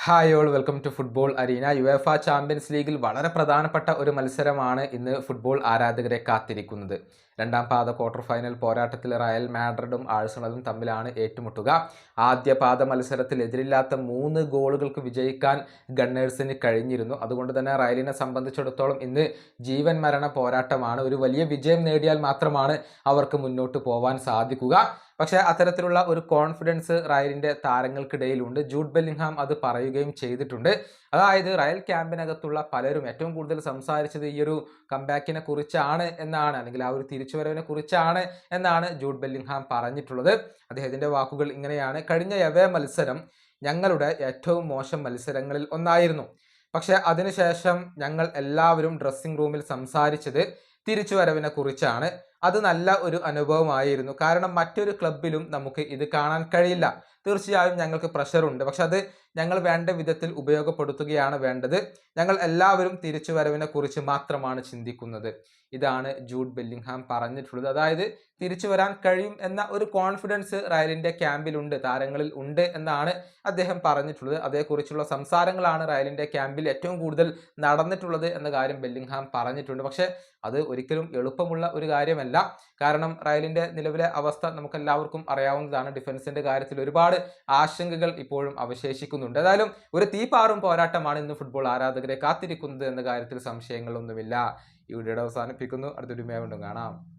Hi all welcome to football arena. UEFA champions ലീഗിൽ വളരെ പ്രധാനപ്പെട്ട ഒരു മത്സരമാണ് ഇന്ന് ഫുട്ബോൾ ആരാധകരെ കാത്തിരിക്കുന്നത്. രണ്ടാം പാദ ക്വാർട്ടർ ഫൈനൽ പോരാട്ടത്തിൽ റയൽ മാഡ്രിഡും ആഴ്സണലും തമ്മിലാണ് ഏറ്റുമുട്ടുക. ആദ്യ പാദ മത്സരത്തിൽ എതിരില്ലാത്ത 3 ഗോളുകൾക്ക് വിജയിക്കാൻ ഗണ്ണേഴ്സിന് കഴിഞ്ഞിരുന്നു. അതുകൊണ്ട് തന്നെ റയലിനെ സംബന്ധിച്ചിടത്തോളം ഇന്ന് ജീവൻ മരണ പോരാട്ടമാണ്. ഒരു വലിയ വിജയം നേടിയാൽ മാത്രമാണ് അവർക്ക് മുന്നോട്ട് പോവാൻ സാധിക്കുക. പക്ഷേ അത്തരത്തിലുള്ള ഒരു കോൺഫിഡൻസ് റയലിൻ്റെ താരങ്ങൾക്കിടയിലുണ്ട്. ജൂഡ് ബെല്ലിംഗ്ഹാം അത് പറയുകയും ചെയ്തിട്ടുണ്ട്. അതായത് റയൽ ക്യാമ്പിനകത്തുള്ള പലരും ഏറ്റവും കൂടുതൽ സംസാരിച്ചത് ഈ ഒരു കംബാക്കിനെ കുറിച്ചാണ് എന്നാണ്, അല്ലെങ്കിൽ ആ ഒരു തിരിച്ചുവരവിനെ കുറിച്ചാണ് എന്നാണ് ജൂഡ് ബെല്ലിംഗ്ഹാം പറഞ്ഞിട്ടുള്ളത്. അദ്ദേഹത്തിൻ്റെ വാക്കുകൾ ഇങ്ങനെയാണ്: കഴിഞ്ഞ എവേ മത്സരം ഞങ്ങളുടെ ഏറ്റവും മോശം മത്സരങ്ങളിൽ ഒന്നായിരുന്നു. പക്ഷേ അതിനുശേഷം ഞങ്ങൾ എല്ലാവരും ഡ്രസ്സിംഗ് റൂമിൽ സംസാരിച്ചത് തിരിച്ചുവരവിനെ കുറിച്ചാണ്. അത് നല്ല ഒരു അനുഭവമായിരുന്നു. കാരണം മറ്റൊരു ക്ലബിലും നമുക്ക് ഇത് കാണാൻ കഴിയില്ല. തീർച്ചയായും ഞങ്ങൾക്ക് പ്രഷറുണ്ട്, പക്ഷെ അത് ഞങ്ങൾ വേണ്ട വിധത്തിൽ ഉപയോഗപ്പെടുത്തുകയാണ് വേണ്ടത്. ഞങ്ങൾ എല്ലാവരും തിരിച്ചുവരവിനെ കുറിച്ച് മാത്രമാണ് ചിന്തിക്കുന്നത്. ഇതാണ് ജൂഡ് ബെല്ലിംഗ്ഹാം പറഞ്ഞിട്ടുള്ളത്. അതായത് തിരിച്ചു വരാൻ കഴിയും എന്ന ഒരു കോൺഫിഡൻസ് റയലിൻ്റെ ക്യാമ്പിലുണ്ട്, താരങ്ങളിൽ ഉണ്ട് എന്നാണ് അദ്ദേഹം പറഞ്ഞിട്ടുള്ളത്. അതേക്കുറിച്ചുള്ള സംസാരങ്ങളാണ് റയലിൻ്റെ ക്യാമ്പിൽ ഏറ്റവും കൂടുതൽ നടന്നിട്ടുള്ളത് എന്ന കാര്യം ബെല്ലിംഗ്ഹാം പറഞ്ഞിട്ടുണ്ട്. പക്ഷേ അത് ഒരിക്കലും എളുപ്പമുള്ള ഒരു കാര്യമല്ല. കാരണം റയലിൻ്റെ നിലവിലെ അവസ്ഥ നമുക്കെല്ലാവർക്കും അറിയാവുന്നതാണ്. ഡിഫൻസിൻ്റെ കാര്യത്തിൽ ഒരുപാട് ആശങ്കകൾ ഇപ്പോഴും അവശേഷിക്കുന്നുണ്ട്. ഏതായാലും ഒരു തീപാറും പോരാട്ടമാണ് ഇന്ന് ഫുട്ബോൾ ആരാധകരെ കാത്തിരിക്കുന്നത് എന്ന കാര്യത്തിൽ സംശയങ്ങളൊന്നുമില്ല. ഈ വീഡിയോയുടെ അവസാനിപ്പിക്കുന്നു. അടുത്തൊരു വീഡിയോയിൽ വീണ്ടും കാണാം.